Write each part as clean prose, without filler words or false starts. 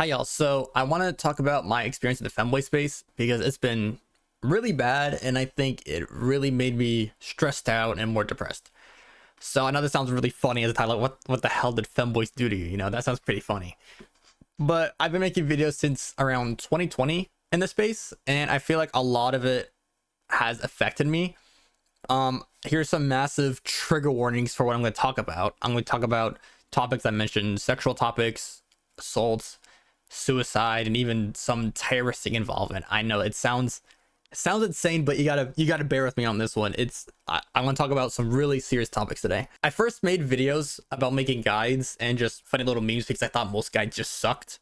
Hi y'all, so I want to talk about my experience in the femboy space because it's been really bad and I think it really made me stressed out and more depressed. So I know this sounds really funny as a title, like what the hell did femboys do to you? You know, that sounds pretty funny. But I've been making videos since around 2020 in this space and I feel like a lot of it has affected me. Here's some massive trigger warnings for what I'm going to talk about. I'm going to talk about topics I mentioned, sexual topics, assaults, suicide, and even some terroristic involvement. I know it sounds insane, but you gotta bear with me on this one. I want to talk about some really serious topics today. I first made videos about making guides and just funny little memes because I thought most guides just sucked.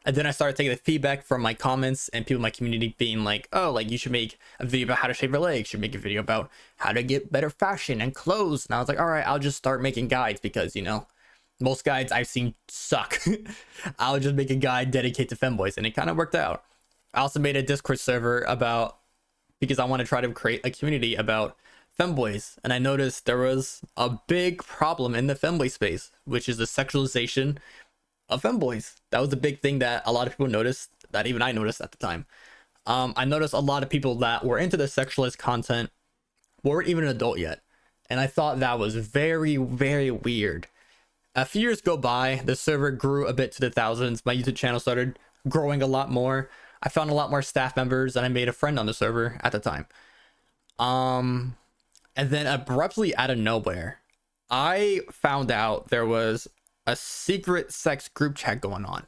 And then I started taking the feedback from my comments and people in my community being like, oh, like you should make a video about how to shave your legs, you should make a video about how to get better fashion and clothes. And I was like, all right, I'll just start making guides because, you know, most guides I've seen suck. I'll just make a guide dedicated to femboys, and it kind of worked out. I also made a Discord server because I want to try to create a community about femboys, and I noticed there was a big problem in the femboy space, which is the sexualization of femboys. That was a big thing that a lot of people noticed, that even I noticed at the time. I noticed a lot of people that were into the sexualized content weren't even an adult yet, and I thought that was very, very weird. A few years go by, the server grew a bit to the thousands. My YouTube channel started growing a lot more. I found a lot more staff members and I made a friend on the server at the time. And then abruptly out of nowhere, I found out there was a secret sex group chat going on,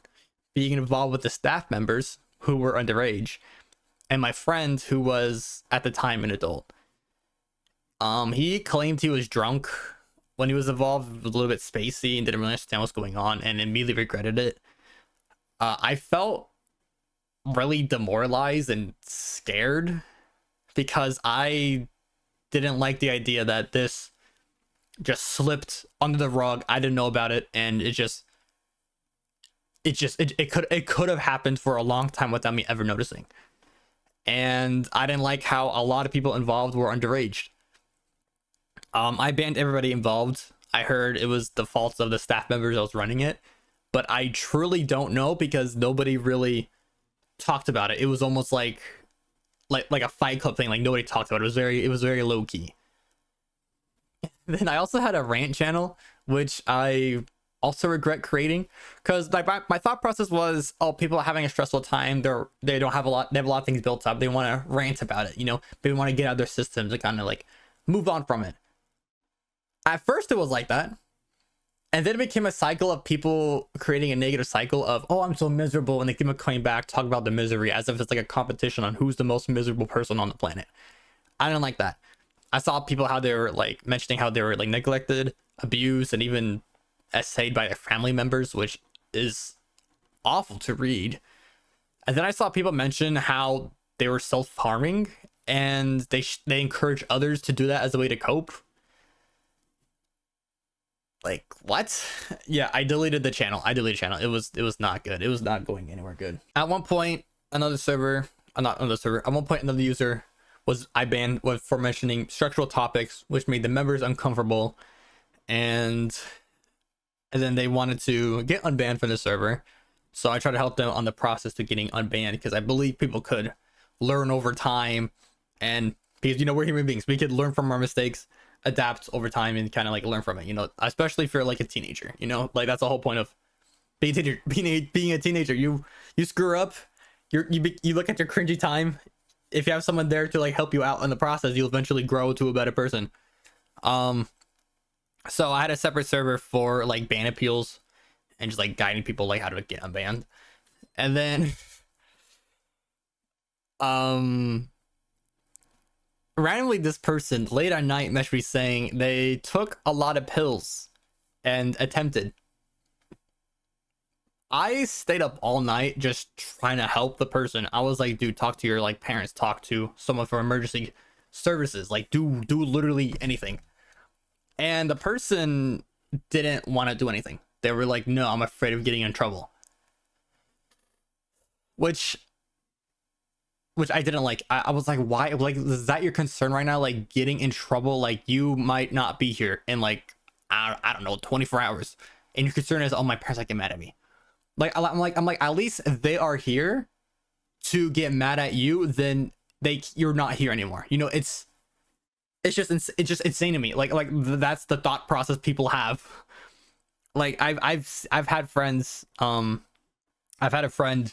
being involved with the staff members who were underage and my friend who was at the time an adult. He claimed he was drunk when he was involved, a little bit spacey and didn't really understand what's going on and immediately regretted it. I felt really demoralized and scared because I didn't like the idea that this just slipped under the rug. I didn't know about it, and it could have happened for a long time without me ever noticing. And I didn't like how a lot of people involved were underage. I banned everybody involved. I heard it was the faults of the staff members that was running it, but I truly don't know because nobody really talked about it. It was almost like a Fight Club thing. Like nobody talked about it. It was very low key. Then I also had a rant channel, which I also regret creating because my thought process was, oh, people are having a stressful time. They have a lot of things built up. They want to rant about it. You know, they want to get out of their systems and kind of like move on from it. At first it was like that, and then it became a cycle of people creating a negative cycle of, oh, I'm so miserable, and they keep coming back, talk about the misery as if it's like a competition on who's the most miserable person on the planet. I don't like that. I saw people how they were like mentioning how they were like neglected, abused, and even essayed by their family members, which is awful to read. And then I saw people mention how they were self-harming and they encourage others to do that as a way to cope. Like, what? Yeah, I deleted the channel. It was not good. It was not going anywhere good. At one point, another user I banned for mentioning structural topics, which made the members uncomfortable, and then they wanted to get unbanned from the server. So I tried to help them on the process to getting unbanned because I believe people could learn over time, and because, you know, we're human beings, we could learn from our mistakes, adapt over time, and kind of like learn from it, you know, especially if you're like a teenager, you know, like that's the whole point of being a teenager. You screw up, you look at your cringy time. If you have someone there to like help you out in the process, you'll eventually grow to a better person. So I had a separate server for like ban appeals and just like guiding people like how to get unbanned. And then randomly this person late at night messaged me saying they took a lot of pills and attempted. I stayed up all night just trying to help the person. I was like, dude, talk to your like parents, talk to someone for emergency services, like do literally anything. And the person didn't want to do anything. They were like, no, I'm afraid of getting in trouble. Which I didn't like. I was like, why? Like, is that your concern right now? Like getting in trouble? Like you might not be here in like, I don't know, 24 hours. And your concern is, oh, my parents might get mad at me. Like I'm like at least if they are here to get mad at you, then you're not here anymore. You know, it's just insane to me. Like that's the thought process people have. Like I've had friends, I've had a friend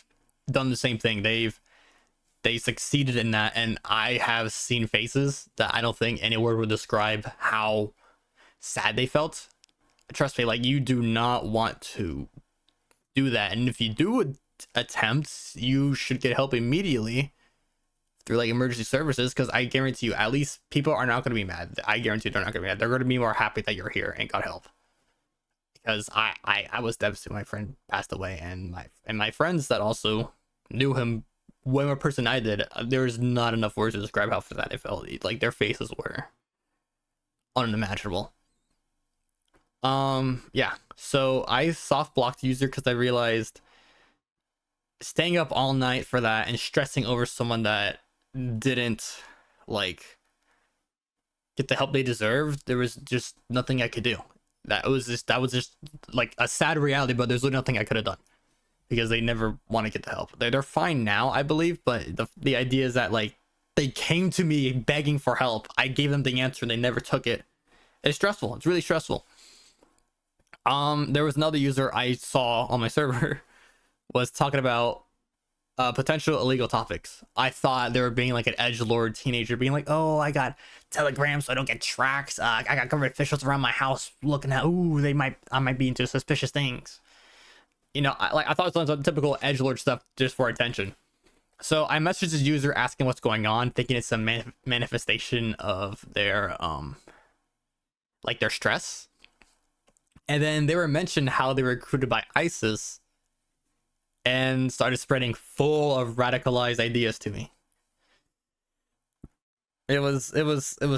done the same thing. They succeeded in that, and I have seen faces that I don't think any word would describe how sad they felt. Trust me, like, you do not want to do that, and if you do attempt, you should get help immediately through like emergency services, because I guarantee you, at least people are not going to be mad. I guarantee they're not going to be mad. They're going to be more happy that you're here and got help. Because I was devastated. My friend passed away, and my friends that also knew him way more person I did, there's not enough words to describe how sad I felt. Like, their faces were unimaginable. Yeah, so I soft blocked the user because I realized staying up all night for that and stressing over someone that didn't like get the help they deserved, there was just nothing I could do. That was just like a sad reality, but there's nothing I could have done because they never want to get the help. They're fine now, I believe, but the idea is that, like, they came to me begging for help. I gave them the answer and they never took it. It's stressful. It's really stressful. There was another user I saw on my server was talking about potential illegal topics. I thought they were being like an edgelord teenager, being like, "Oh, I got telegrams so I don't get tracks. I got government officials around my house looking at. Ooh, I might be into suspicious things." You know, I thought it was some typical edgelord stuff just for attention. So I messaged this user asking what's going on, thinking it's a manifestation of their like their stress. And then they were mentioned how they were recruited by ISIS and started spreading full of radicalized ideas to me. It was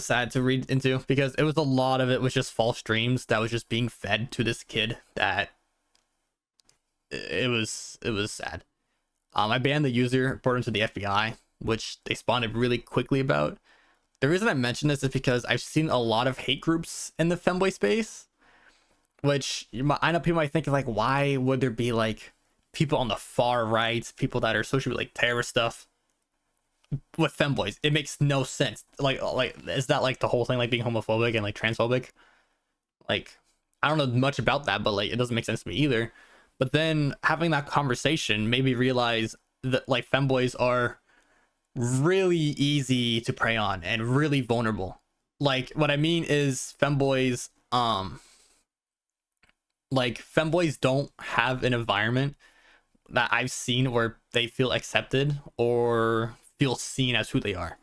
sad to read into, because it was a lot of it was just false dreams that was just being fed to this kid. That it was sad. I banned the user, reported him to the FBI, which they responded really quickly about. The reason I mention this is because I've seen a lot of hate groups in the femboy space, which I know people might think, like, why would there be like people on the far right, people that are associated with like terrorist stuff with femboys? It makes no sense. Like is that like the whole thing, like being homophobic and like transphobic? Like, I don't know much about that, but like it doesn't make sense to me either. But then having that conversation made me realize that like femboys are really easy to prey on and really vulnerable. Like, what I mean is femboys like femboys don't have an environment that I've seen where they feel accepted or feel seen as who they are.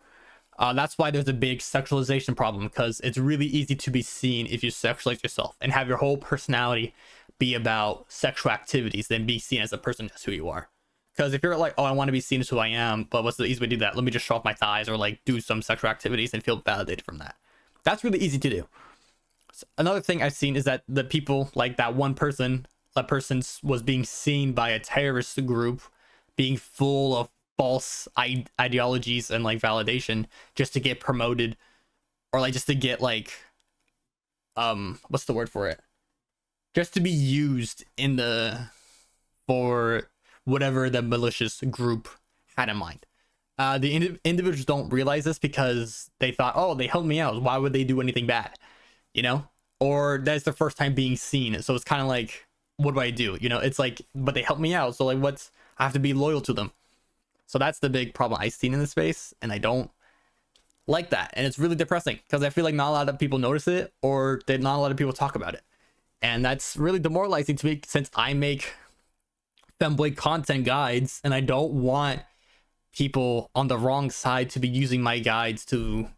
That's why there's a big sexualization problem, because it's really easy to be seen if you sexualize yourself and have your whole personality be about sexual activities than be seen as a person, just who you are. Because if you're like, oh, I want to be seen as who I am, but what's the easy way to do that? Let me just show off my thighs or like do some sexual activities and feel validated from that. That's really easy to do. Another thing I've seen is that the people, like that person was being seen by a terrorist group, being full of false ideologies and like validation just to get promoted, or like just to get like what's the word for it, just to be used in for whatever the malicious group had in mind. The individuals don't realize this because they thought, oh, they helped me out, why would they do anything bad? You know, or that's their first time being seen, so it's kind of like, what do I do? You know, it's like, but they helped me out, so like, I have to be loyal to them. So that's the big problem I've seen in this space, and I don't like that, and it's really depressing because I feel like not a lot of people notice it, or not a lot of people talk about it, and that's really demoralizing to me, since I make femboy content guides, and I don't want people on the wrong side to be using my guides to,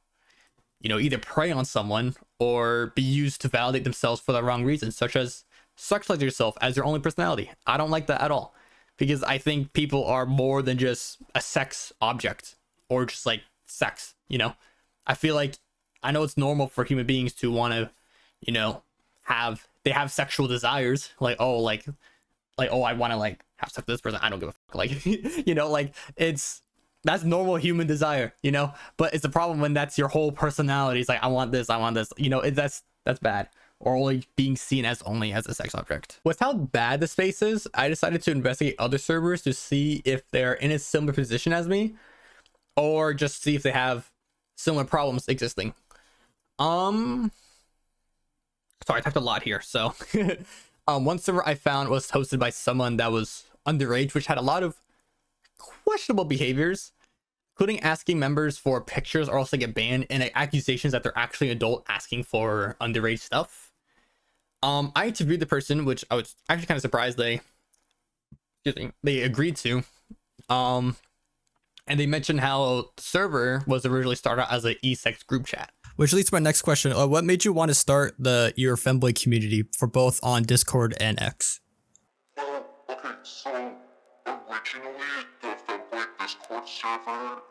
you know, either prey on someone or be used to validate themselves for the wrong reasons, such as sexualize yourself as your only personality. I don't like that at all, because I think people are more than just a sex object or just like sex, you know? I feel like, I know it's normal for human beings to want to, you know, have sexual desires, like, oh, I want to like have sex with this person, I don't give a fuck, like, you know, like, that's normal human desire, you know? But it's a problem when that's your whole personality. It's like, I want this, you know, that's bad. or only being seen as only as a sex object. With how bad the space is, I decided to investigate other servers to see if they're in a similar position as me, or just see if they have similar problems existing. Sorry, I typed a lot here. So one server I found was hosted by someone that was underage, which had a lot of questionable behaviors, including asking members for pictures or else they get banned, and accusations that they're actually adult asking for underage stuff. I interviewed the person, which I was actually kind of surprised they agreed to. And they mentioned how the server was originally started out as an e-sex group chat. Which leads to my next question. What made you want to start your femboy community for both on Discord and X? Okay, so originally the femboy Discord server,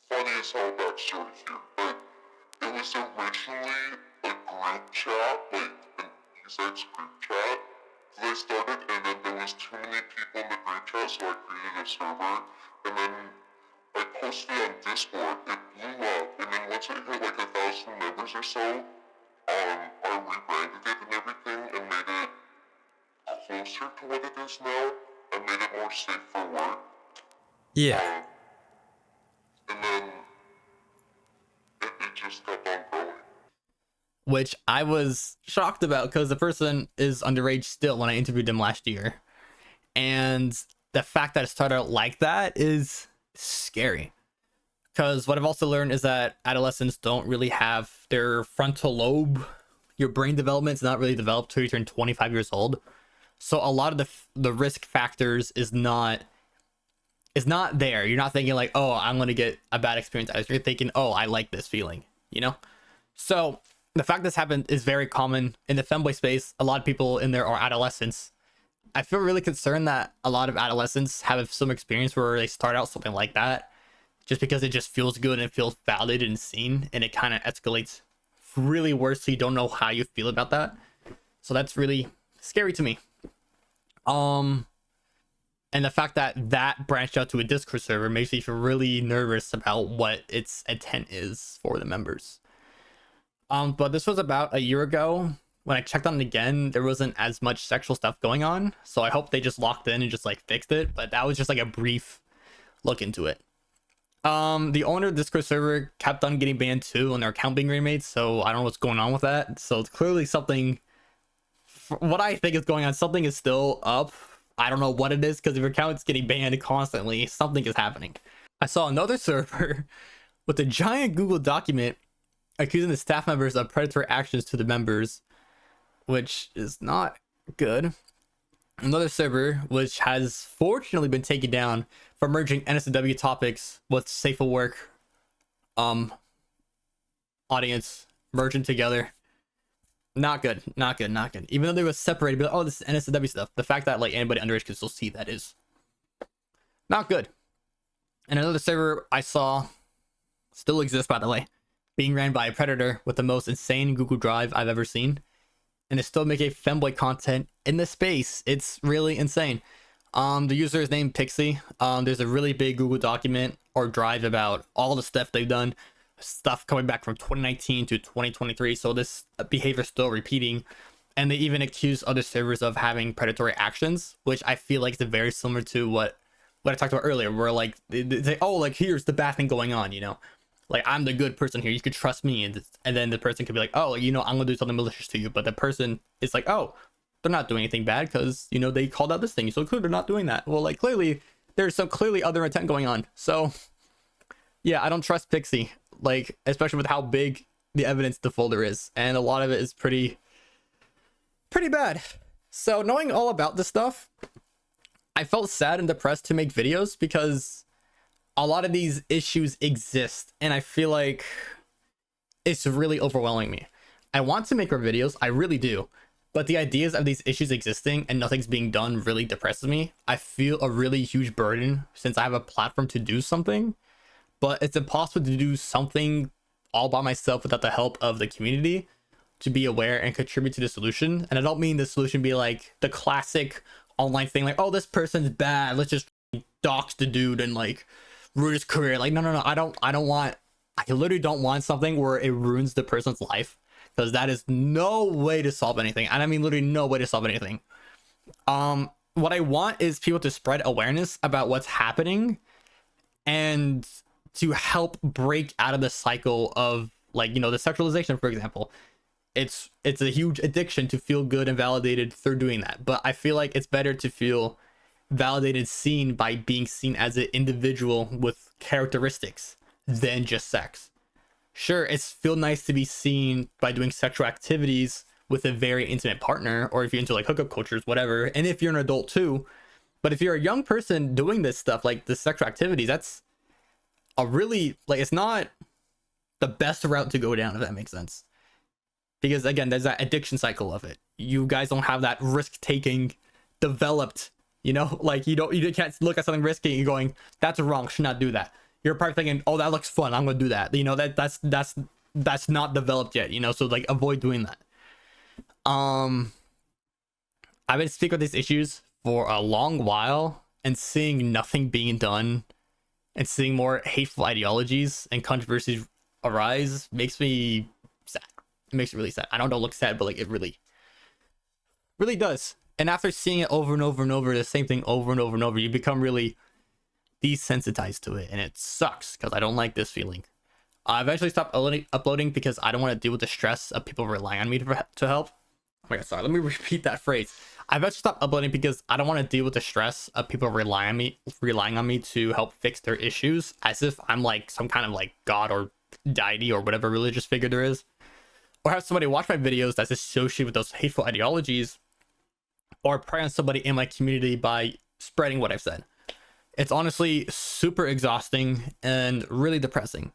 funny as how that started here, but it was originally a group chat, like an e-sex group chat. They started, and then there was too many people in the group chat, so I created a server, and then I posted it on Discord. It blew up, and then once it hit like 1,000 members or so, I rebranded it and everything, and made it closer to what it is now, and made it more safe for work. Yeah. And then it just kept on growing. Which I was shocked about because the person is underage still when I interviewed them last year. And the fact that it started out like that is scary. Because what I've also learned is that adolescents don't really have their frontal lobe. Your brain development is not really developed till you turn 25 years old. So a lot of the risk factors is not there. You're not thinking like, oh, I'm going to get a bad experience. You're thinking, oh, I like this feeling, you know? So the fact this happened is very common in the femboy space. A lot of people in there are adolescents. I feel really concerned that a lot of adolescents have some experience where they start out something like that just because it just feels good and it feels validated and seen, and it kind of escalates really worse, so you don't know how you feel about that. So that's really scary to me. And the fact that that branched out to a Discord server makes me feel really nervous about what its intent is for the members. But this was about a year ago. When I checked on it again, there wasn't as much sexual stuff going on, so I hope they just locked in and just like fixed it. But that was just like a brief look into it. The owner of the Discord server kept on getting banned too, and their account being remade, so I don't know what's going on with that. So it's clearly something, what I think is going on, something is still up. I don't know what it is, because if your account's getting banned constantly, something is happening. I saw another server with a giant Google document accusing the staff members of predatory actions to the members, which is not good. Another server, which has fortunately been taken down for merging NSW topics with safe for work audience, merging together. Not good. Even though they were separated, but oh, this is NSW stuff. The fact that like anybody underage can still see that is not good. And another server I saw still exists, by the way, being ran by a predator with the most insane Google Drive I've ever seen, and it's still making femboy content in the space. It's really insane. The user is named Pixie. There's a really big Google document or drive about all the stuff they've done, stuff coming back from 2019 to 2023. So this behavior is still repeating, and they even accuse other servers of having predatory actions, which I feel like is very similar to what I talked about earlier, where like they say, oh, like here's the bad thing going on, you know, like I'm the good person here, you could trust me, and then the person could be like, oh, you know, I'm gonna do something malicious to you, but the person is like, oh, they're not doing anything bad because, you know, they called out this thing, so clearly they're not doing that. Well, like clearly there's some clearly other intent going on. So yeah, I don't trust Pixie, like especially with how big the evidence the folder is, and a lot of it is pretty bad. So knowing all about this stuff, I felt sad and depressed to make videos because a lot of these issues exist, and I feel like it's really overwhelming me. I want to make more videos, I really do, but the ideas of these issues existing and nothing's being done really depresses me. I feel a really huge burden since I have a platform to do something, but it's impossible to do something all by myself without the help of the community to be aware and contribute to the solution. And I don't mean the solution be like the classic online thing, like, oh, this person's bad, let's just dox the dude and like ruin his career. Like, no, I literally don't want something where it ruins the person's life, because that is no way to solve anything. And I mean literally no way to solve anything. What I want is people to spread awareness about what's happening and to help break out of the cycle of, like, you know, the sexualization, for example. It's a huge addiction to feel good and validated through doing that. But I feel like it's better to feel validated, seen by being seen as an individual with characteristics than just sex. Sure, it's feel nice to be seen by doing sexual activities with a very intimate partner, or if you're into like hookup cultures, whatever, and if you're an adult too. But if you're a young person doing this stuff, like the sexual activities, that's a really, like, it's not the best route to go down, if that makes sense. Because again, there's that addiction cycle of it. You guys don't have that risk taking developed, you know, like you can't look at something risky and you're going, that's wrong, should not do that. You're probably thinking, oh, that looks fun, I'm gonna do that, you know. That's not developed yet, you know. So like, avoid doing that. I've been speaking with these issues for a long while, and seeing nothing being done and seeing more hateful ideologies and controversies arise makes me sad. It makes me really sad. I don't look sad, but like, it really does. And after seeing it over and over and over, the same thing over and over and over, you become really desensitized to it, and it sucks because I don't like this feeling. I eventually stopped uploading because I don't want to deal with the stress of people relying on me to help. Oh my god, sorry, let me repeat that phrase. I've actually stopped uploading because I don't want to deal with the stress of people relying on me to help fix their issues, as if I'm like some kind of like god or deity or whatever religious figure there is, or have somebody watch my videos that's associated with those hateful ideologies, or prey on somebody in my community by spreading what I've said. It's honestly super exhausting and really depressing.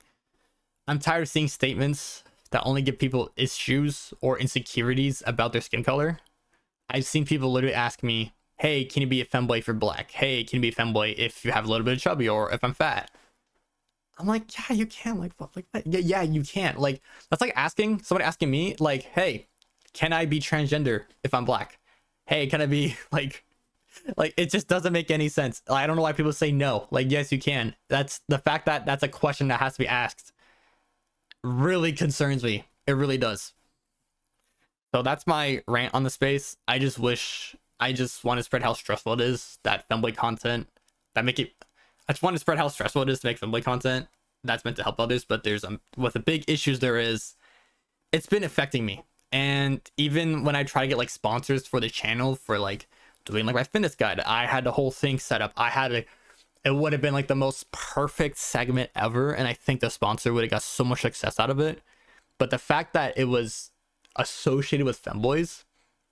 I'm tired of seeing statements that only give people issues or insecurities about their skin color. I've seen people literally ask me, hey, can you be a femboy if you're black? Hey, can you be a femboy if you have a little bit of chubby or if I'm fat? I'm like, yeah, you can. Like, what? Like, yeah, you can. Like, that's like somebody asking me, like, hey, can I be transgender if I'm black? Hey, can I be like, it just doesn't make any sense. I don't know why people say no. Like, yes, you can. That's the fact that that's a question that has to be asked really concerns me. It really does. So that's my rant on the space. I just want to spread how stressful it is that femboy content I just want to spread how stressful it is to make femboy content that's meant to help others. But there's with the big issues there is, it's been affecting me. And even when I try to get like sponsors for the channel for like doing like my fitness guide, I had the whole thing set up. It would have been like the most perfect segment ever, and I think the sponsor would have got so much success out of it. But the fact that it was associated with femboys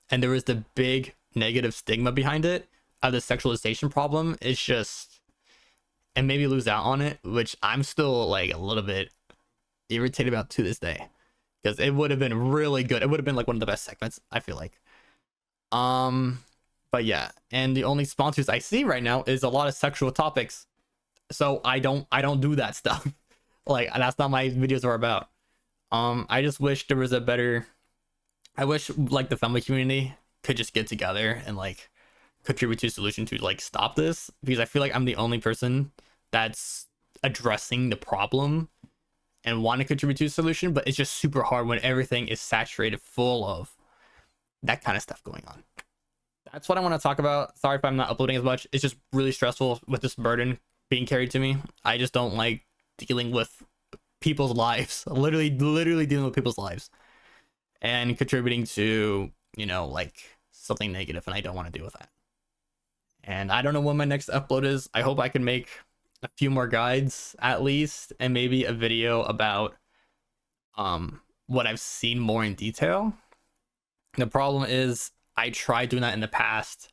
and there was the big negative stigma behind it of the sexualization problem, it's just, and maybe lose out on it, which I'm still like a little bit irritated about to this day, because it would have been really good. It would have been like one of the best segments, I feel like. But yeah, and the only sponsors I see right now is a lot of sexual topics. So I don't do that stuff. Like, that's not my videos are about. I just wish there was I wish like the family community could just get together and like contribute to a solution to like stop this, because I feel like I'm the only person that's addressing the problem and want to contribute to a solution, but it's just super hard when everything is saturated full of that kind of stuff going on. That's what I want to talk about. Sorry if I'm not uploading as much. It's just really stressful with this burden being carried to me. I just don't like dealing with people's lives, literally dealing with people's lives and contributing to, you know, like something negative, and I don't want to deal with that. And I don't know when my next upload is. I hope I can make a few more guides at least, and maybe a video about what I've seen more in detail. The problem is I tried doing that in the past,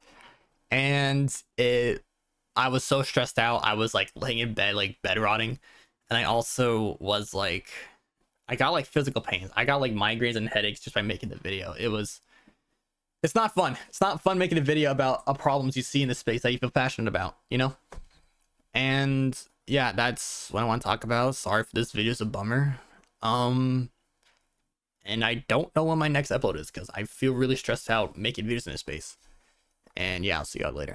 and I was so stressed out. I was like laying in bed, like bed rotting, and I also was like, I got like physical pains. I got like migraines and headaches just by making the video. It's not fun. It's not fun making a video about problems you see in the space that you feel passionate about, you know? And yeah, that's what I want to talk about. Sorry if this video is a bummer. And I don't know when my next upload is, because I feel really stressed out making videos in this space. And yeah, I'll see y'all later.